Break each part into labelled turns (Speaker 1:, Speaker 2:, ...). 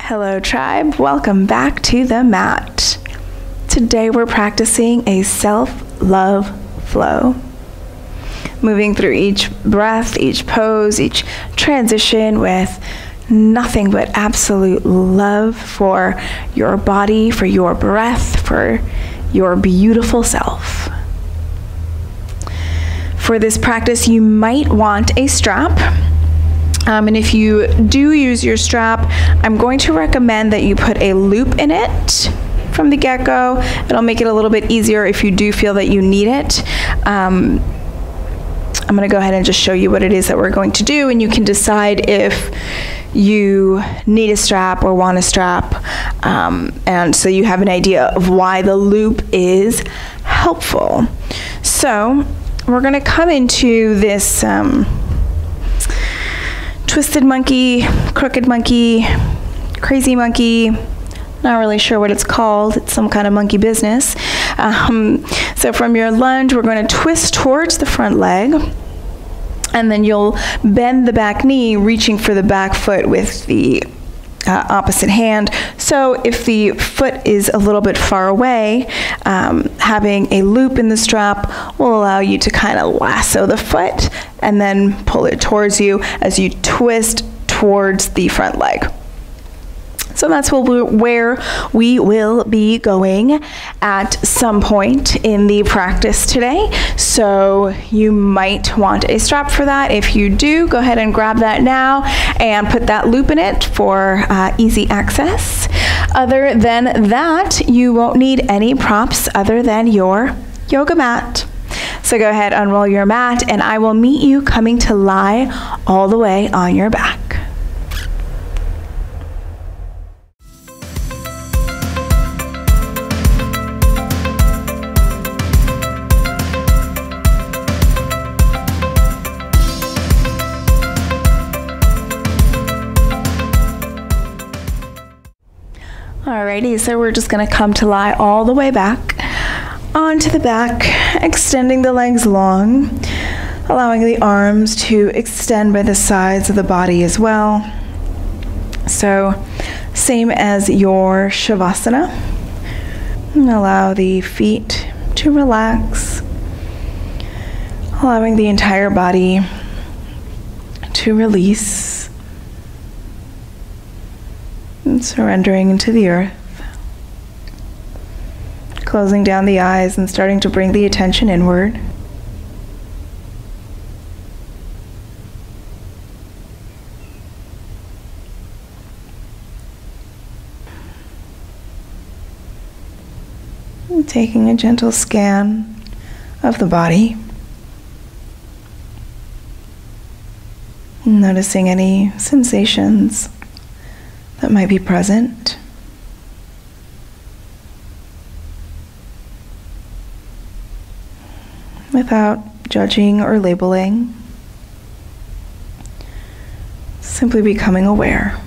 Speaker 1: Hello tribe, welcome back to the mat. Today we're practicing a self-love flow. Moving through each breath, each pose, each transition with nothing but absolute love for your body, for your breath, for your beautiful self. For this practice, you might want a strap. And if you do use your strap, I'm going to recommend that you put a loop in it from the get-go. It'll make it a little bit easier if you do feel that you need it. I'm going to go ahead and just show you what it is that we're going to do, and you can decide if you need a strap or want a strap, and so you have an idea of why the loop is helpful. So we're going to come into this twisted monkey, crooked monkey, crazy monkey. Not really sure what it's called. It's some kind of monkey business. So from your lunge, we're going to twist towards the front leg, and then you'll bend the back knee, reaching for the back foot with the opposite hand. So if the foot is a little bit far away, having a loop in the strap will allow you to kind of lasso the foot and then pull it towards you as you twist towards the front leg. So that's where we will be going at some point in the practice today. So you might want a strap for that. If you do, go ahead and grab that now and put that loop in it for easy access. Other than that, you won't need any props other than your yoga mat. So go ahead, unroll your mat, and I will meet you coming to lie all the way on your back. Alrighty, so we're just going to come to lie all the way back onto the back, extending the legs long, allowing the arms to extend by the sides of the body as well. So same as your Shavasana. And allow the feet to relax, allowing the entire body to release. And surrendering into the earth, closing down the eyes and starting to bring the attention inward. And taking a gentle scan of the body, noticing any sensations that might be present. Without judging or labeling, simply becoming aware.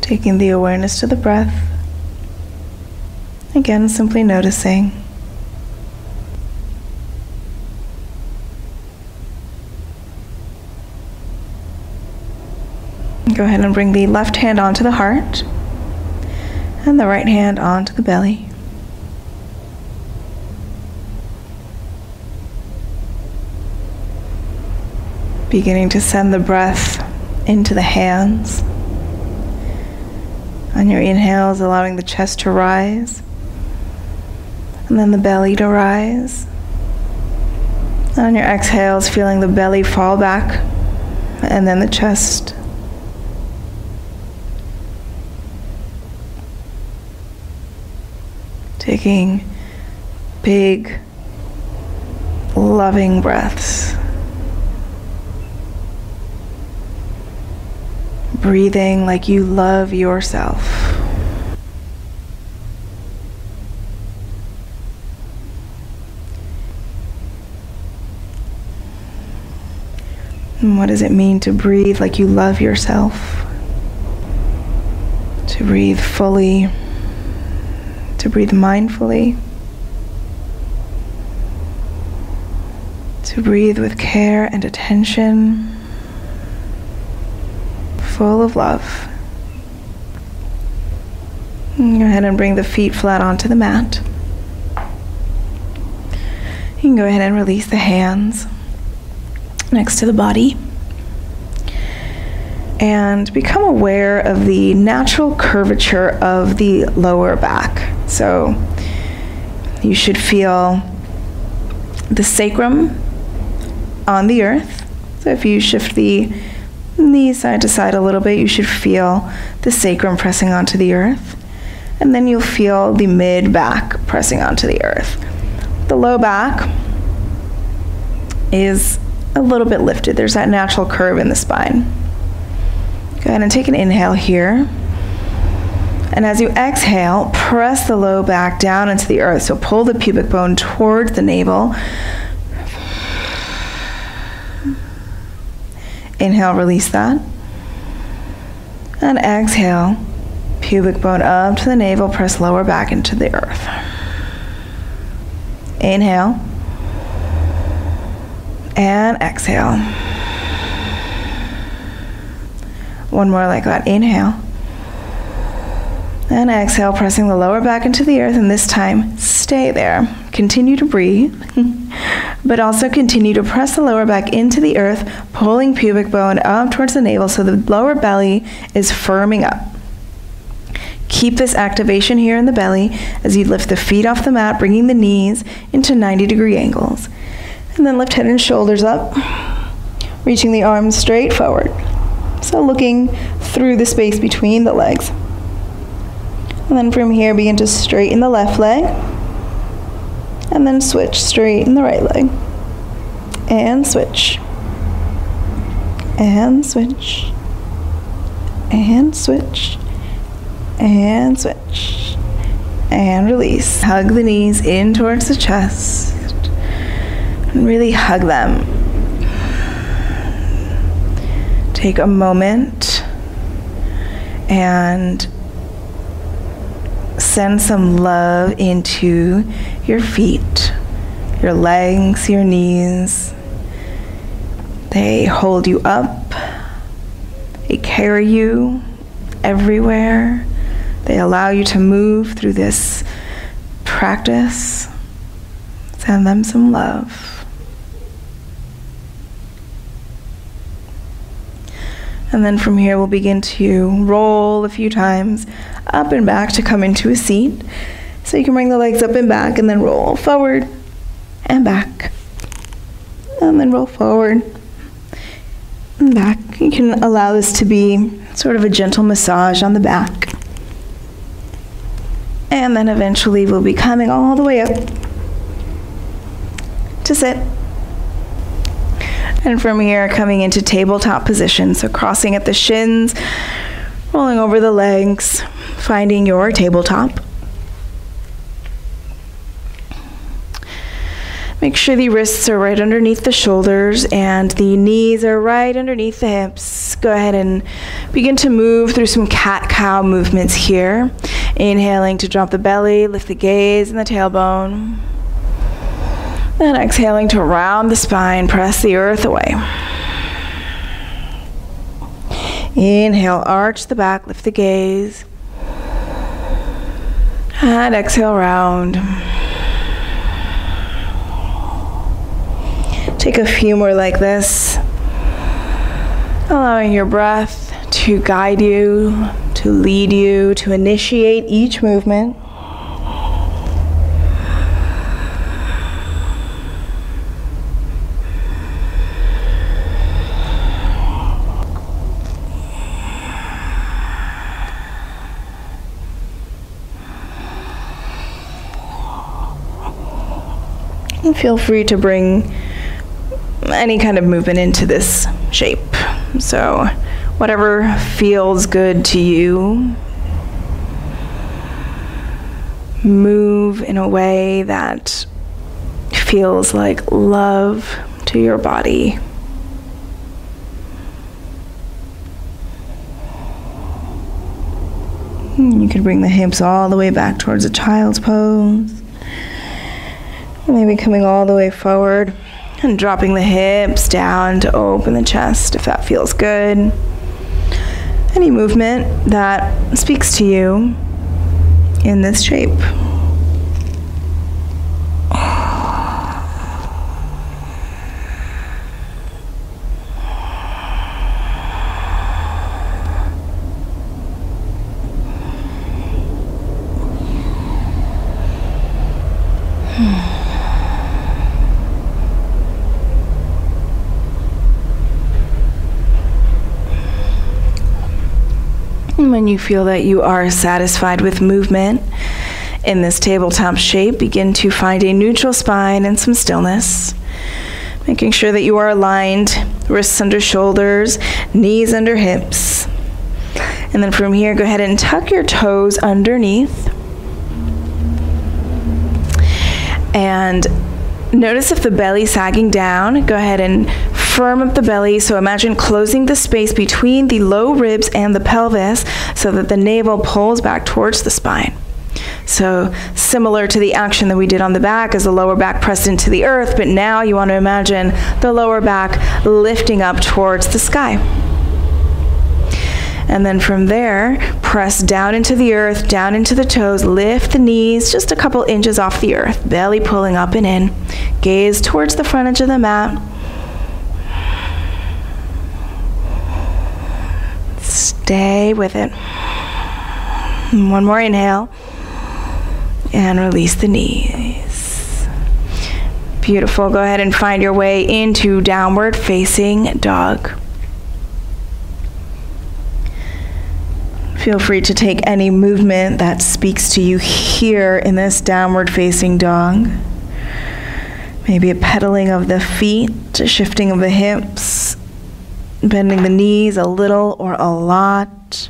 Speaker 1: Taking the awareness to the breath. Again, simply noticing. Go ahead and bring the left hand onto the heart and the right hand onto the belly. Beginning to send the breath into the hands. On your inhales, allowing the chest to rise, and then the belly to rise. And on your exhales, feeling the belly fall back, and then the chest. Taking big, loving breaths. Breathing like you love yourself. And what does it mean to breathe like you love yourself? To breathe fully, to breathe mindfully, So breathe with care and attention, full of love. And go ahead and bring the feet flat onto the mat. You can go ahead and release the hands next to the body. And become aware of the natural curvature of the lower back. So you should feel the sacrum on the earth. So if you shift the knees side to side a little bit, you should feel the sacrum pressing onto the earth. And then you'll feel the mid-back pressing onto the earth. The low back is a little bit lifted. There's that natural curve in the spine. Go ahead and take an inhale here. And as you exhale, press the low back down into the earth. So pull the pubic bone towards the navel. Inhale, release that. And exhale, pubic bone up to the navel, press lower back into the earth. Inhale. And exhale. One more like that. Inhale. And exhale, pressing the lower back into the earth, and this time, stay there. Continue to breathe, but also continue to press the lower back into the earth, pulling pubic bone up towards the navel so the lower belly is firming up. Keep this activation here in the belly as you lift the feet off the mat, bringing the knees into 90-degree angles. And then lift head and shoulders up, reaching the arms straight forward. So looking through the space between the legs. And then from here, begin to straighten the left leg. And then switch, straighten the right leg. And switch. And switch. And switch. And switch. And release. Hug the knees in towards the chest. And really hug them. Take a moment and send some love into your feet, your legs, your knees. They hold you up. They carry you everywhere. They allow you to move through this practice. Send them some love. And then from here, we'll begin to roll a few times up and back to come into a seat. So you can bring the legs up and back and then roll forward and back. And then roll forward and back. You can allow this to be sort of a gentle massage on the back. And then eventually we'll be coming all the way up to sit. And from here, coming into tabletop position. So crossing at the shins, rolling over the legs, finding your tabletop. Make sure the wrists are right underneath the shoulders and the knees are right underneath the hips. Go ahead and begin to move through some cat-cow movements here. Inhaling to drop the belly, lift the gaze and the tailbone. Then exhaling to round the spine, press the earth away. Inhale, arch the back, lift the gaze. And exhale, round. Take a few more like this, allowing your breath to guide you, to lead you, to initiate each movement. And feel free to bring any kind of movement into this shape. So whatever feels good to you, move in a way that feels like love to your body. You can bring the hips all the way back towards a child's pose. Maybe coming all the way forward, And dropping the hips down to open the chest if that feels good. Any movement that speaks to you in this shape. When you feel that you are satisfied with movement in this tabletop shape, begin to find a neutral spine and some stillness. Making sure that you are aligned, wrists under shoulders, knees under hips. And then from here, go ahead and tuck your toes underneath. And notice if the belly's sagging down, go ahead and firm up the belly. So imagine closing the space between the low ribs and the pelvis so that the navel pulls back towards the spine. So similar to the action that we did on the back as the lower back pressed into the earth, but now you want to imagine the lower back lifting up towards the sky. And then from there, press down into the earth, down into the toes, lift the knees just a couple inches off the earth, belly pulling up and in. Gaze towards the front edge of the mat. Stay with it. One more inhale. And release the knees. Beautiful. Go ahead and find your way into downward facing dog. Feel free to take any movement that speaks to you here in this downward facing dog. Maybe a pedaling of the feet, a shifting of the hips, bending the knees a little or a lot.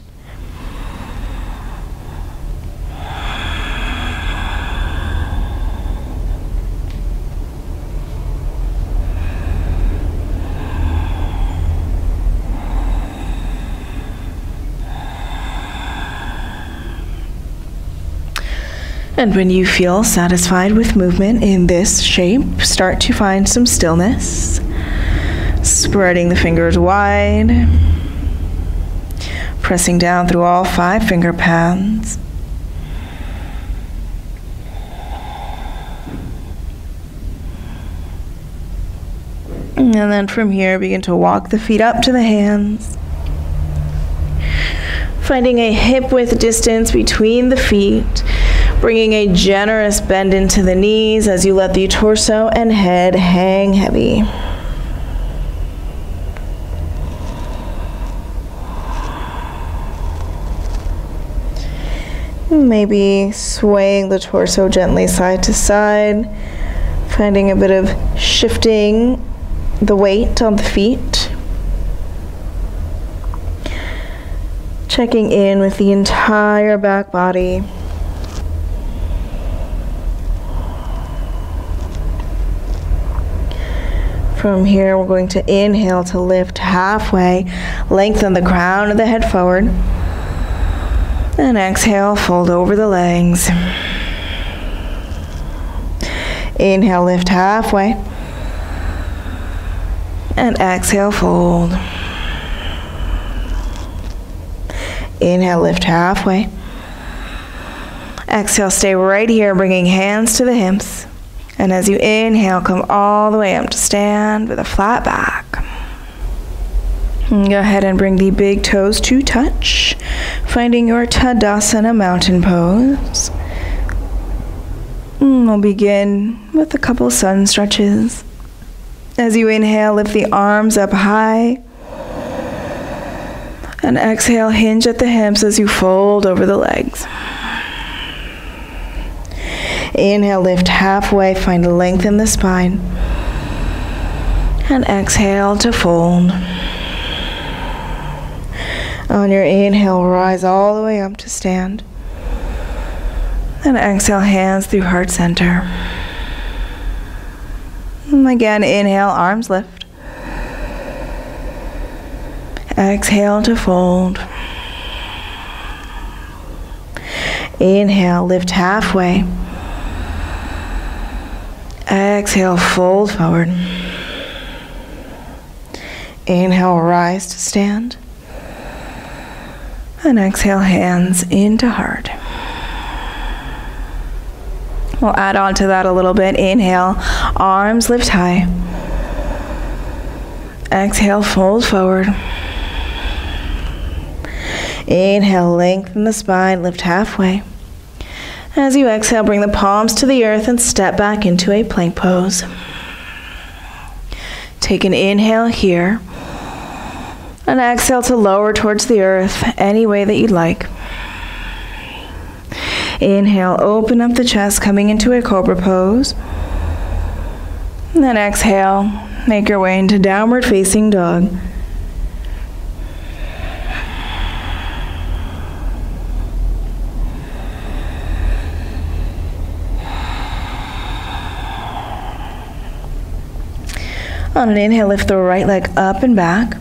Speaker 1: And when you feel satisfied with movement in this shape, start to find some stillness. Spreading the fingers wide. Pressing down through all 5 finger pads. And then from here, begin to walk the feet up to the hands. Finding a hip width distance between the feet. Bringing a generous bend into the knees as you let the torso and head hang heavy. Maybe swaying the torso gently side to side, finding a bit of shifting the weight on the feet. Checking in with the entire back body. From here, we're going to inhale to lift halfway, lengthen the crown of the head forward, and exhale, fold over the legs. Inhale, lift halfway, and exhale, fold. Inhale, lift halfway. Exhale, stay right here, bringing hands to the hips. And as you inhale, come all the way up to stand with a flat back. And go ahead and bring the big toes to touch, finding your Tadasana mountain pose. We'll begin with a couple sun stretches. As you inhale, lift the arms up high. And exhale, hinge at the hips as you fold over the legs. Inhale, lift halfway, find a length in the spine. And exhale to fold. On your inhale, rise all the way up to stand. And exhale, hands through heart center. And again, inhale, arms lift. Exhale to fold. Inhale, lift halfway. Exhale, fold forward. Inhale, rise to stand. And exhale, hands into heart. We'll add on to that a little bit. Inhale, arms lift high. Exhale, fold forward. Inhale, lengthen the spine, lift halfway. As you exhale, bring the palms to the earth and step back into a plank pose. Take an inhale here. And exhale to lower towards the earth any way that you'd like. Inhale, open up the chest, coming into a cobra pose. And then exhale, make your way into downward facing dog. On an inhale, lift the right leg up and back.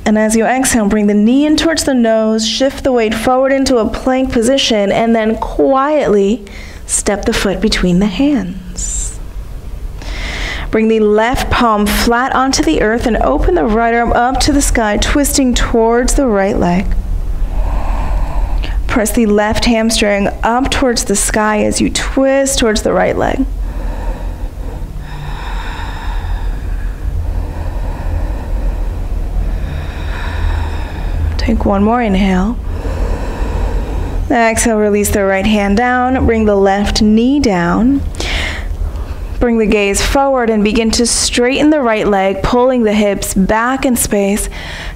Speaker 1: And as you exhale, bring the knee in towards the nose, shift the weight forward into a plank position, and then quietly step the foot between the hands. Bring the left palm flat onto the earth and open the right arm up to the sky, twisting towards the right leg. Press the left hamstring up towards the sky as you twist towards the right leg. Take one more inhale. Exhale, release the right hand down. Bring the left knee down. Bring the gaze forward and begin to straighten the right leg, pulling the hips back in space,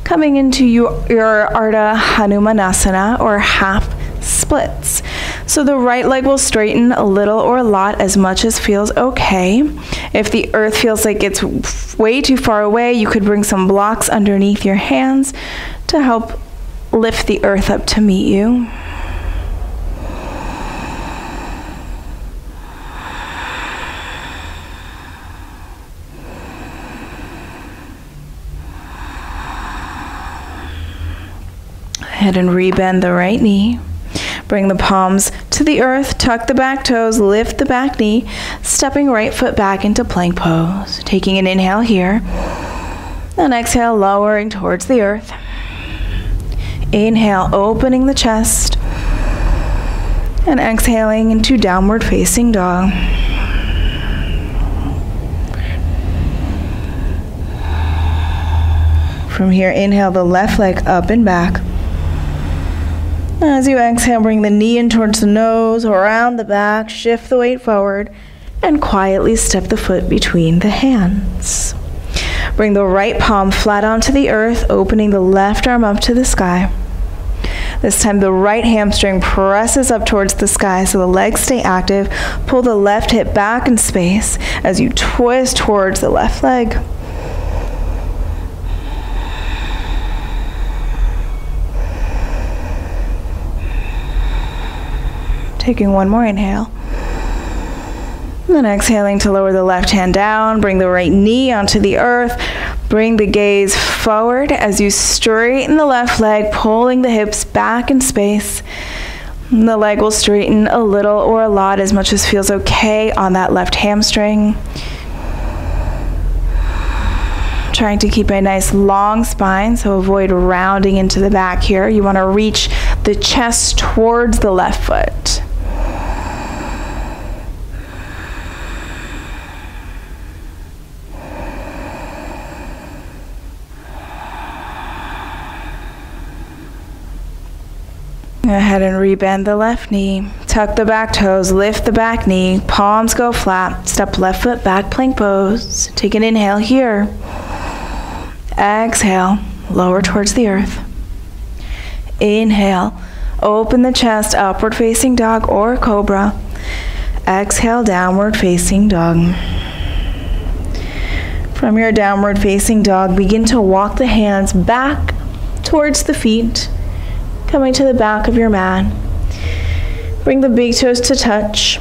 Speaker 1: coming into your Ardha Hanumanasana, or half splits. So the right leg will straighten a little or a lot, as much as feels okay. If the earth feels like it's way too far away, you could bring some blocks underneath your hands to help lift the earth up to meet you. Ahead and rebend the right knee. Bring the palms to the earth, tuck the back toes, lift the back knee, stepping right foot back into plank pose. Taking an inhale here, and exhale, lowering towards the earth. Inhale, opening the chest, and exhaling into downward facing dog. From here, inhale the left leg up and back. As you exhale, bring the knee in towards the nose, around the back, shift the weight forward, and quietly step the foot between the hands. Bring the right palm flat onto the earth, opening the left arm up to the sky. This time the right hamstring presses up towards the sky so the legs stay active. Pull the left hip back in space as you twist towards the left leg. Taking one more inhale. And then exhaling to lower the left hand down, bring the right knee onto the earth, bring the gaze forward as you straighten the left leg, pulling the hips back in space. And the leg will straighten a little or a lot, as much as feels okay on that left hamstring. Trying to keep a nice long spine, so avoid rounding into the back here. You want to reach the chest towards the left foot. Go ahead and rebend the left knee. Tuck the back toes, lift the back knee, palms go flat, step left foot back, plank pose. Take an inhale here. Exhale, lower towards the earth. Inhale, open the chest, upward facing dog or cobra. Exhale, downward facing dog. From your downward facing dog, begin to walk the hands back towards the feet, coming to the back of your mat. Bring the big toes to touch.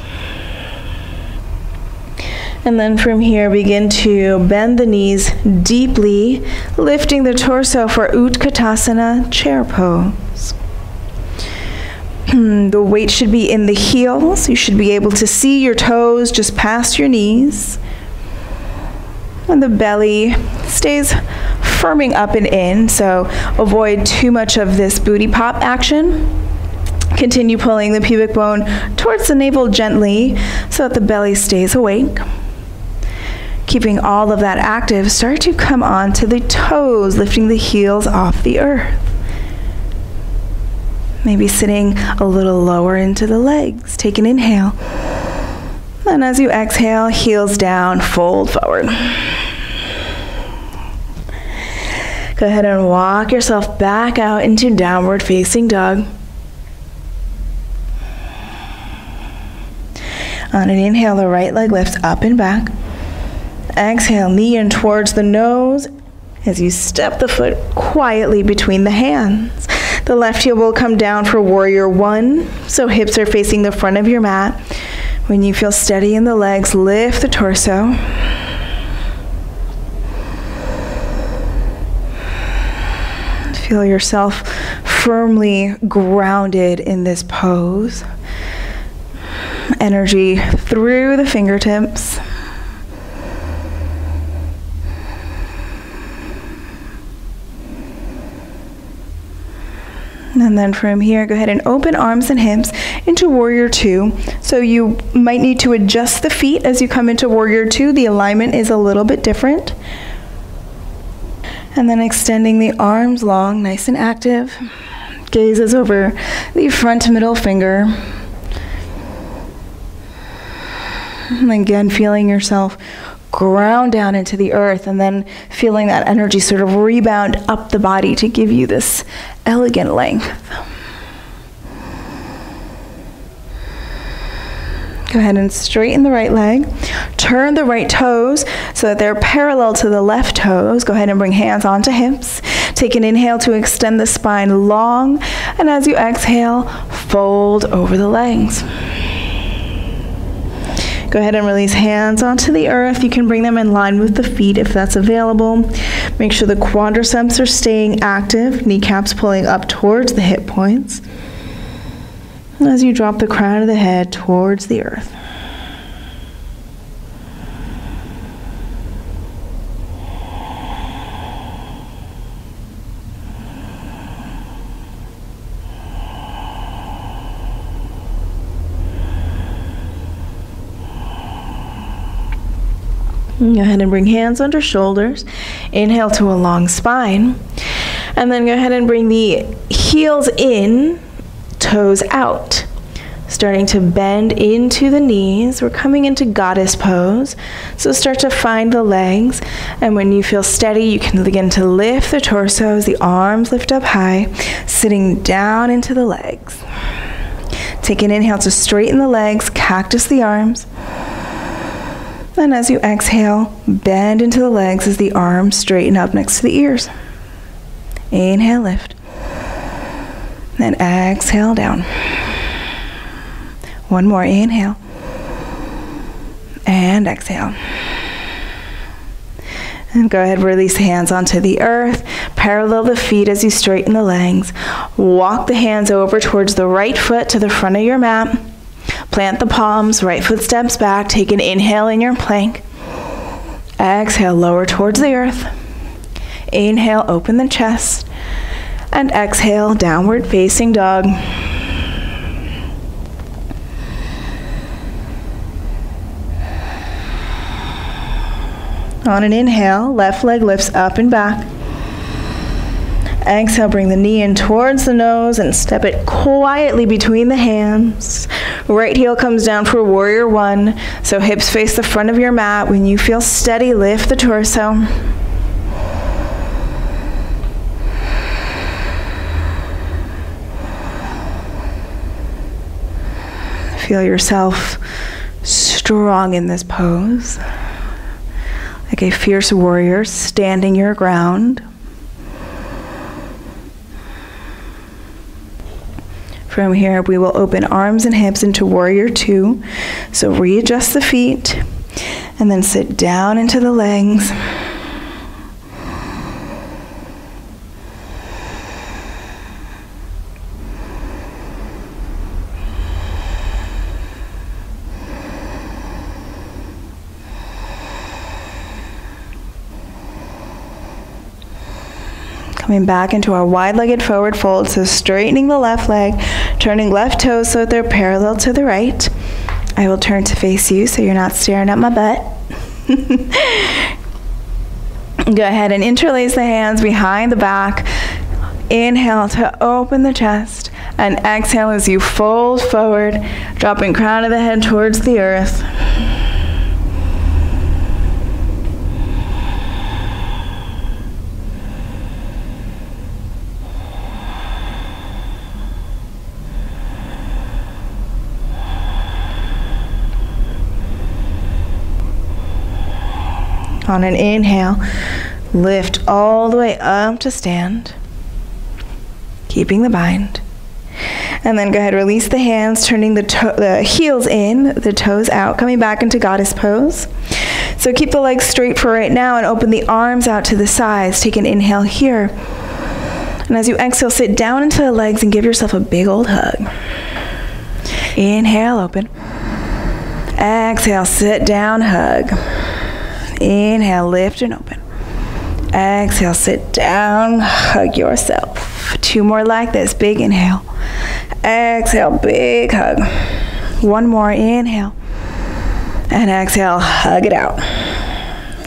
Speaker 1: And then from here, begin to bend the knees deeply, lifting the torso for Utkatasana, chair pose. The weight should be in the heels. You should be able to see your toes just past your knees. And the belly stays firming up and in, so avoid too much of this booty pop action. Continue pulling the pubic bone towards the navel gently so that the belly stays awake. Keeping all of that active, start to come onto the toes, lifting the heels off the earth. Maybe sitting a little lower into the legs. Take an inhale. And as you exhale, heels down, fold forward. Go ahead and walk yourself back out into downward facing dog. On an inhale, the right leg lifts up and back. Exhale, knee in towards the nose as you step the foot quietly between the hands. The left heel will come down for warrior one, so hips are facing the front of your mat. When you feel steady in the legs, lift the torso. Feel yourself firmly grounded in this pose. Energy through the fingertips. And then from here, go ahead and open arms and hips into warrior two. So you might need to adjust the feet as you come into warrior two. The alignment is a little bit different. And then extending the arms long, nice and active. Gazes over the front middle finger. And again, feeling yourself ground down into the earth, and then feeling that energy sort of rebound up the body to give you this elegant length. Go ahead and straighten the right leg. Turn the right toes so that they're parallel to the left toes. Go ahead and bring hands onto hips. Take an inhale to extend the spine long, and as you exhale, fold over the legs. Go ahead and release hands onto the earth. You can bring them in line with the feet if that's available. Make sure the quadriceps are staying active, kneecaps pulling up towards the hip points. And as you drop the crown of the head towards the earth. Go ahead and bring hands under shoulders. Inhale to a long spine. And then go ahead and bring the heels in, toes out. Starting to bend into the knees. We're coming into goddess pose. So start to find the legs. And when you feel steady, you can begin to lift the torso as the arms lift up high, sitting down into the legs. Take an inhale to straighten the legs, cactus the arms. And as you exhale, bend into the legs as the arms straighten up next to the ears. Inhale, lift. Then exhale down. One more, inhale. And exhale. And go ahead, release the hands onto the earth. Parallel the feet as you straighten the legs. Walk the hands over towards the right foot to the front of your mat. Plant the palms, right foot steps back. Take an inhale in your plank. Exhale, lower towards the earth. Inhale, open the chest. And exhale, downward facing dog. On an inhale, left leg lifts up and back. Exhale, bring the knee in towards the nose and step it quietly between the hands. Right heel comes down for warrior one, so hips face the front of your mat. When you feel steady, lift the torso. Feel yourself strong in this pose, like a fierce warrior standing your ground. From here, we will open arms and hips into warrior two. So readjust the feet and then sit down into the legs. Coming back into our wide-legged forward fold, so straightening the left leg, turning left toes so that they're parallel to the right. I will turn to face you so you're not staring at my butt. Go ahead and interlace the hands behind the back. Inhale to open the chest, and exhale as you fold forward, dropping crown of the head towards the earth. On an inhale, lift all the way up to stand, keeping the bind. And then go ahead, release the hands, turning the heels in, the toes out, coming back into goddess pose. So keep the legs straight for right now and open the arms out to the sides. Take an inhale here. And as you exhale, sit down into the legs and give yourself a big old hug. Inhale, open. Exhale, sit down, hug. Inhale, lift and open. Exhale, sit down, hug yourself. 2 more like this. Big inhale. Exhale, big hug. 1 more, inhale. And exhale, hug it out.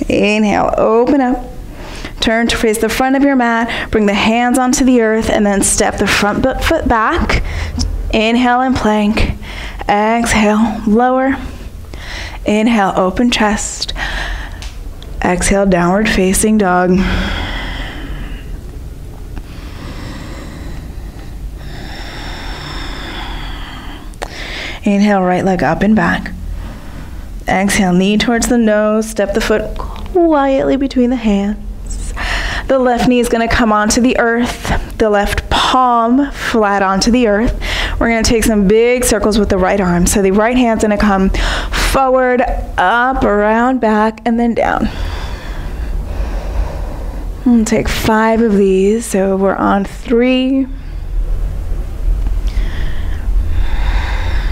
Speaker 1: Inhale, open up. Turn to face the front of your mat. Bring the hands onto the earth and then step the front foot back. Inhale and plank. Exhale, lower. Inhale, open chest. Exhale, downward facing dog. Inhale, right leg up and back. Exhale, knee towards the nose. Step the foot quietly between the hands. The left knee is going to come onto the earth. The left palm flat onto the earth. We're going to take some big circles with the right arm. So the right hand's going to come forward, up, around, back, and then down. And take 5 of these. So we're on 3.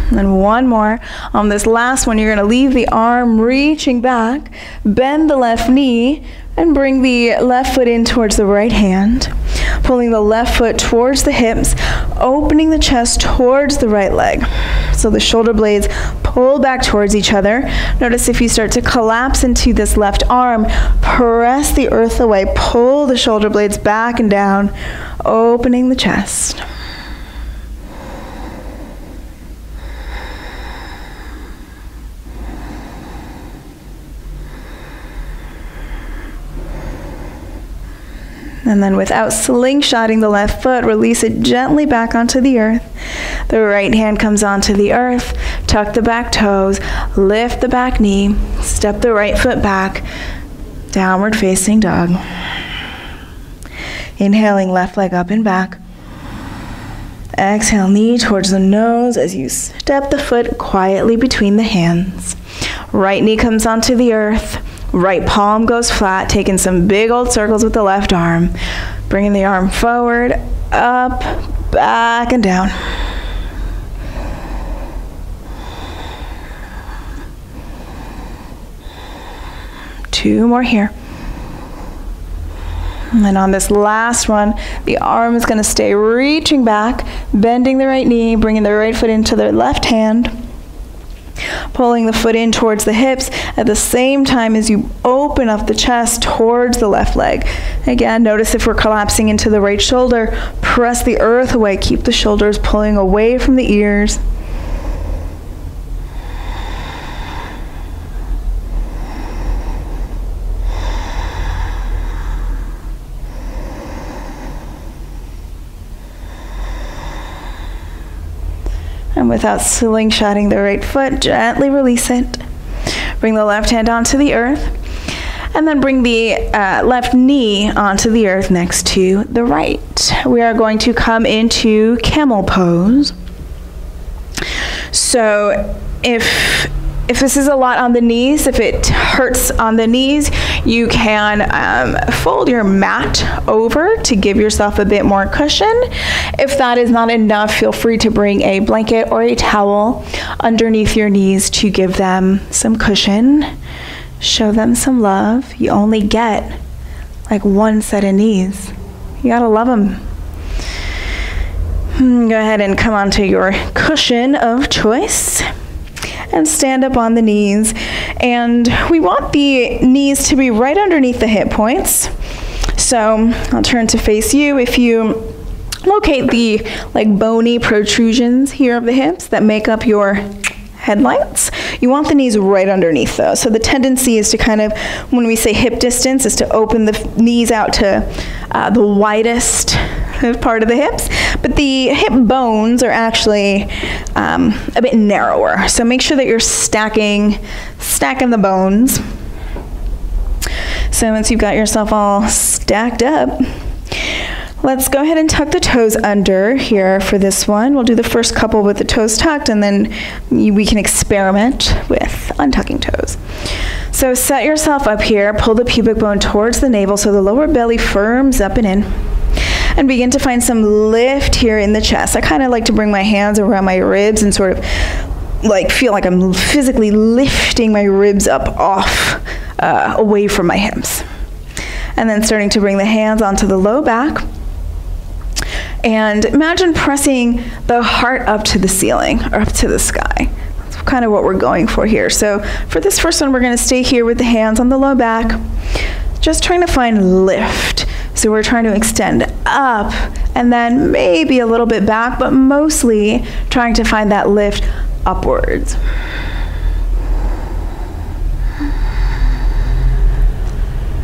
Speaker 1: And then 1 more. On this last one, you're going to leave the arm reaching back, bend the left knee, and bring the left foot in towards the right hand. Pulling the left foot towards the hips, opening the chest towards the right leg. So the shoulder blades pull back towards each other. Notice if you start to collapse into this left arm, press the earth away, pull the shoulder blades back and down, opening the chest. And then without slingshotting the left foot, release it gently back onto the earth. The right hand comes onto the earth. Tuck the back toes. Lift the back knee. Step the right foot back. Downward facing dog. Inhaling, left leg up and back. Exhale, knee towards the nose as you step the foot quietly between the hands. Right knee comes onto the earth. Right palm goes flat, taking some big old circles with the left arm. Bringing the arm forward, up, back, and down. Two more here. And then on this last one, the arm is going to stay reaching back, bending the right knee, bringing the right foot into the left hand. Pulling the foot in towards the hips at the same time as you open up the chest towards the left leg. Again, notice if we're collapsing into the right shoulder, press the earth away. Keep the shoulders pulling away from the ears. And without slingshotting the right foot, gently release it. Bring the left hand onto the earth. And then bring the left knee onto the earth next to the right. We are going to come into camel pose. So if this is a lot on the knees, if it hurts on the knees, you can fold your mat over to give yourself a bit more cushion. If that is not enough, feel free to bring a blanket or a towel underneath your knees to give them some cushion. Show them some love. You only get like 1 set of knees. You gotta love them. Go ahead and come onto your cushion of choice and stand up on the knees. And we want the knees to be right underneath the hip points. So I'll turn to face you. If you locate the bony protrusions here of the hips that make up your headlights, you want the knees right underneath those. So the tendency is to kind of, when we say hip distance, is to open the knees out to the widest part of the hips, but the hip bones are actually a bit narrower. So make sure that you're stacking the bones. So once you've got yourself all stacked up, let's go ahead and tuck the toes under here for this one. We'll do the first couple with the toes tucked, and then we can experiment with untucking toes. So set yourself up here, pull the pubic bone towards the navel so the lower belly firms up and in, and begin to find some lift here in the chest. I kind of like to bring my hands around my ribs and sort of feel like I'm physically lifting my ribs up off, away from my hips. And then starting to bring the hands onto the low back. And imagine pressing the heart up to the ceiling or up to the sky. That's kind of what we're going for here. So for this first one, we're going to stay here with the hands on the low back, just trying to find lift. So we're trying to extend up and then maybe a little bit back, but mostly trying to find that lift upwards.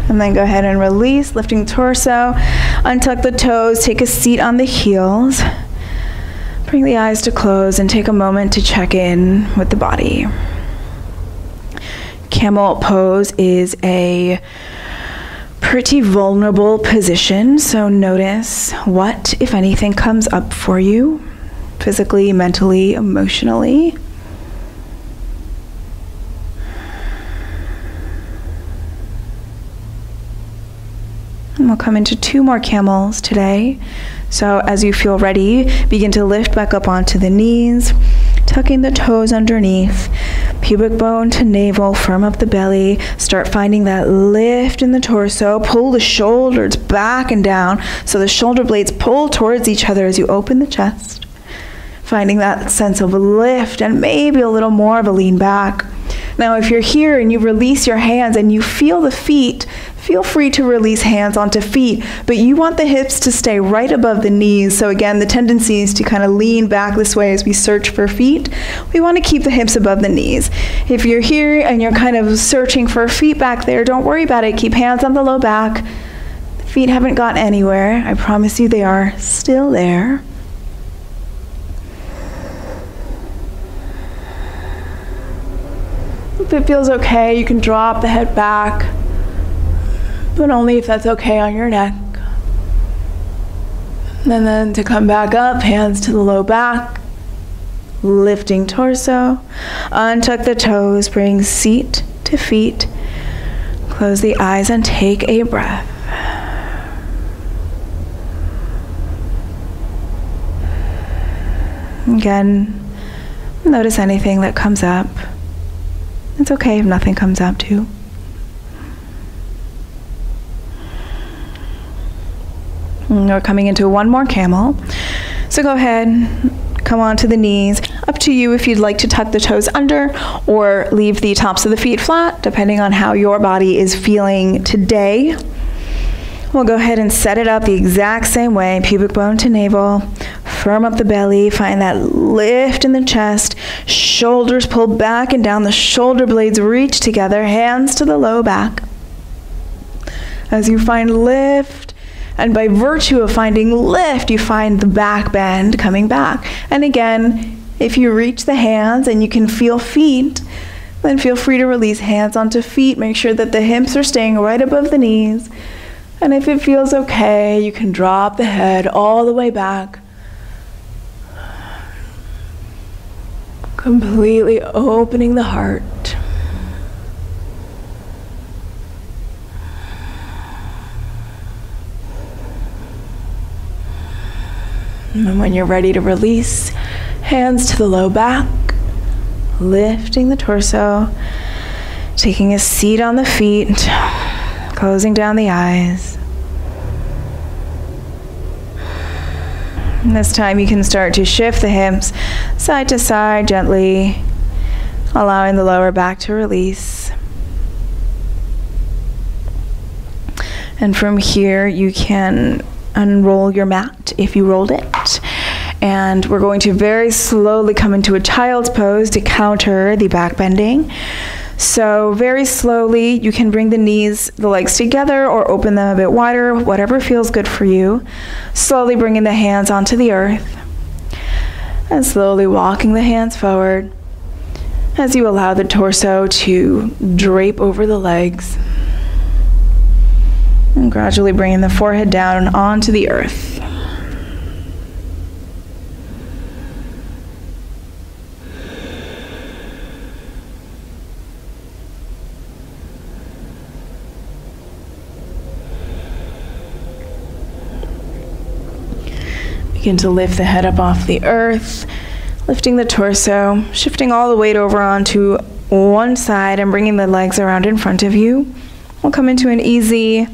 Speaker 1: And then go ahead and release, lifting the torso, untuck the toes, take a seat on the heels, bring the eyes to close, and take a moment to check in with the body. Camel pose is a pretty vulnerable position, so notice what, if anything, comes up for you, physically, mentally, emotionally. And we'll come into 2 more camels today. So as you feel ready, begin to lift back up onto the knees, tucking the toes underneath, pubic bone to navel, firm up the belly, start finding that lift in the torso, pull the shoulders back and down so the shoulder blades pull towards each other as you open the chest, finding that sense of lift and maybe a little more of a lean back. Now if you're here and you release your hands and you feel the feet, feel free to release hands onto feet, but you want the hips to stay right above the knees. So again, the tendency is to kind of lean back this way as we search for feet. We want to keep the hips above the knees. If you're here and you're kind of searching for feet back there, don't worry about it. Keep hands on the low back. The feet haven't gone anywhere. I promise you they are still there. If it feels okay, you can drop the head back, but only if that's okay on your neck. And then to come back up, hands to the low back, lifting torso, untuck the toes, bring seat to feet, close the eyes and take a breath. Again, notice anything that comes up. It's okay if nothing comes up too. And we're coming into 1 more camel. So go ahead, come onto the knees. Up to you if you'd like to tuck the toes under or leave the tops of the feet flat, depending on how your body is feeling today. We'll go ahead and set it up the exact same way, pubic bone to navel. Firm up the belly, find that lift in the chest, shoulders pull back and down, the shoulder blades reach together, hands to the low back. As you find lift, and by virtue of finding lift, you find the back bend coming back. And again, if you reach the hands and you can feel feet, then feel free to release hands onto feet. Make sure that the hips are staying right above the knees. And if it feels okay, you can drop the head all the way back. Completely opening the heart. And when you're ready to release, hands to the low back, lifting the torso, taking a seat on the feet, closing down the eyes. And And this time you can start to shift the hips side to side gently, allowing the lower back to release. And from here, you can unroll your mat if you rolled it. And we're going to very slowly come into a child's pose to counter the back bending. So very slowly, you can bring the legs together or open them a bit wider, whatever feels good for you. Slowly bringing the hands onto the earth. And slowly walking the hands forward as you allow the torso to drape over the legs. And gradually bringing the forehead down onto the earth. Begin to lift the head up off the earth, lifting the torso, shifting all the weight over onto one side and bringing the legs around in front of you. We'll come into an easy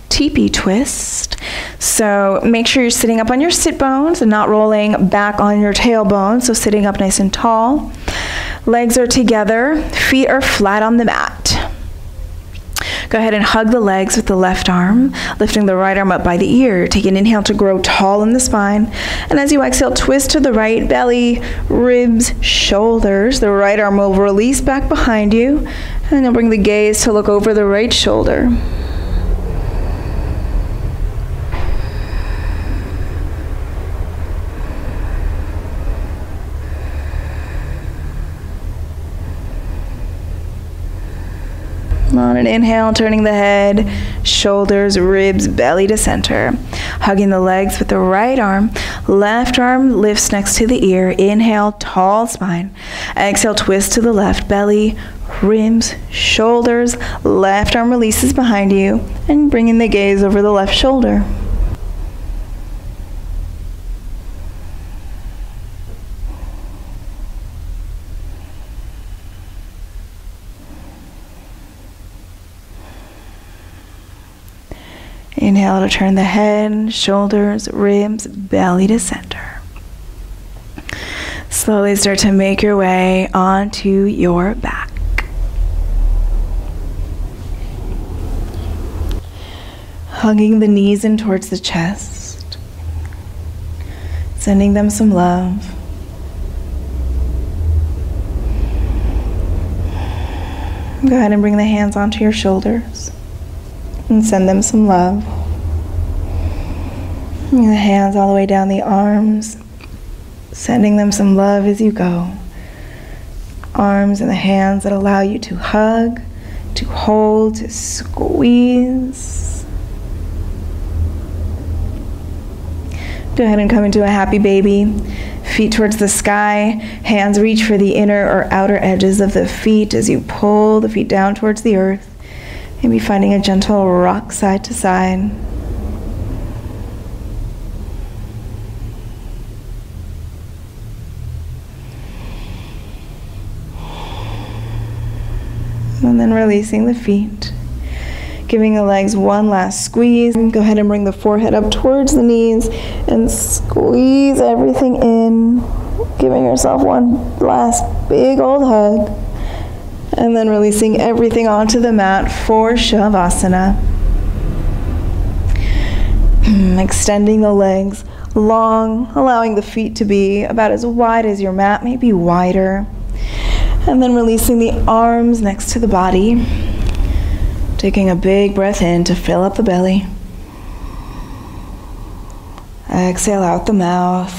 Speaker 1: teepee twist. So make sure you're sitting up on your sit bones and not rolling back on your tailbone. So sitting up nice and tall. Legs are together, feet are flat on the mat. Go ahead and hug the legs with the left arm, lifting the right arm up by the ear. Take an inhale to grow tall in the spine. And as you exhale, twist to the right, belly, ribs, shoulders. The right arm will release back behind you. And you'll bring the gaze to look over the right shoulder. On an inhale, turning the head, shoulders, ribs, belly to center. Hugging the legs with the right arm. Left arm lifts next to the ear. Inhale, tall spine. Exhale, twist to the left, belly, ribs, shoulders. Left arm releases behind you and bringing the gaze over the left shoulder. Inhale to turn the head, shoulders, ribs, belly to center. Slowly start to make your way onto your back. Hugging the knees in towards the chest. Sending them some love. Go ahead and bring the hands onto your shoulders. And send them some love. Bring the hands all the way down the arms, sending them some love as you go. Arms and the hands that allow you to hug, to hold, to squeeze. Go ahead and come into a happy baby. Feet towards the sky, hands reach for the inner or outer edges of the feet as you pull the feet down towards the earth. Maybe finding a gentle rock side to side. And then releasing the feet. Giving the legs one last squeeze. Go ahead and bring the forehead up towards the knees and squeeze everything in. Giving yourself one last big old hug. And then releasing everything onto the mat for Shavasana. Extending the legs long, allowing the feet to be about as wide as your mat, maybe wider. And then releasing the arms next to the body. Taking a big breath in to fill up the belly. Exhale out the mouth.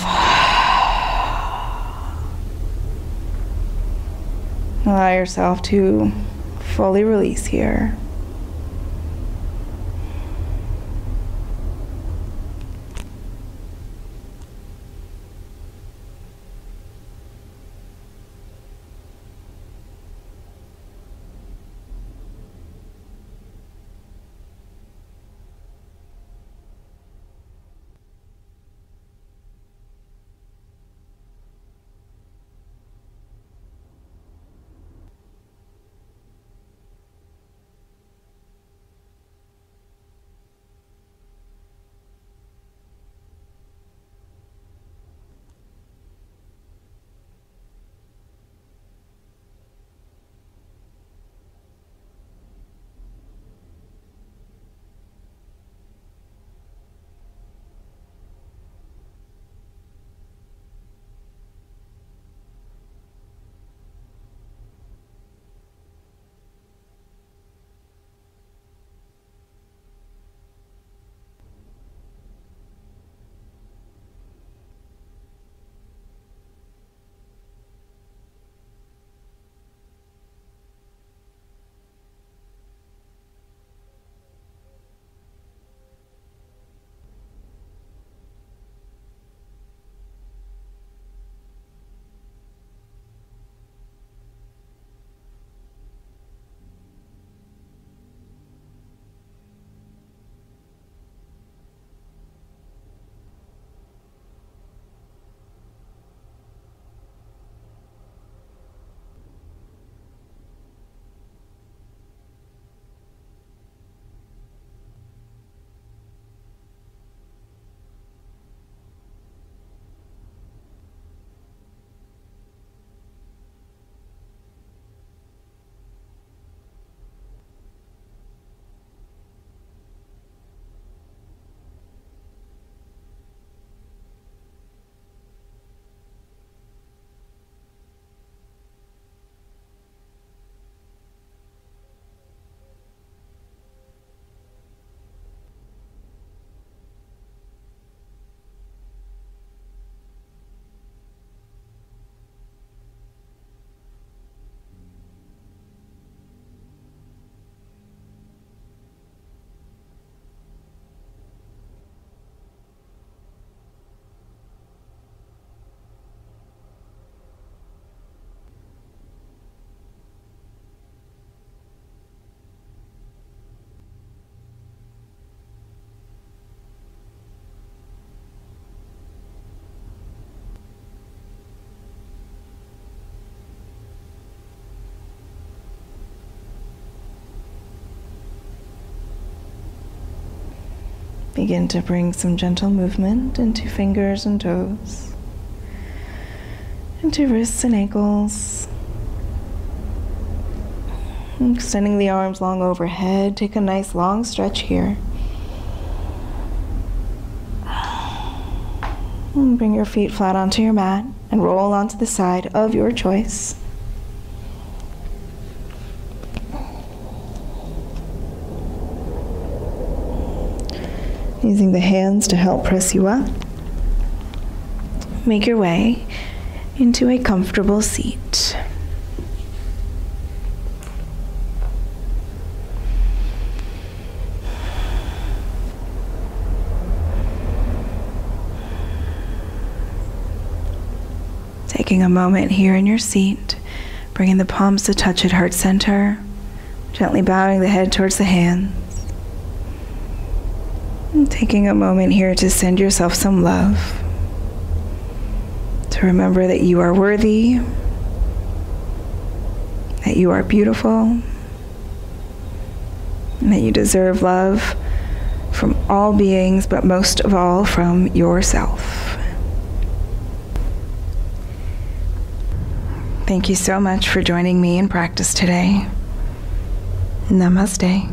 Speaker 1: Allow yourself to fully release here. Begin to bring some gentle movement into fingers and toes, into wrists and ankles. Extending the arms long overhead. Take a nice long stretch here. And bring your feet flat onto your mat and roll onto the side of your choice. Using the hands to help press you up. Make your way into a comfortable seat. Taking a moment here in your seat, bringing the palms to touch at heart center, gently bowing the head towards the hands. And taking a moment here to send yourself some love, to remember that you are worthy, that you are beautiful, and that you deserve love from all beings, but most of all from yourself. Thank you so much for joining me in practice today. Namaste.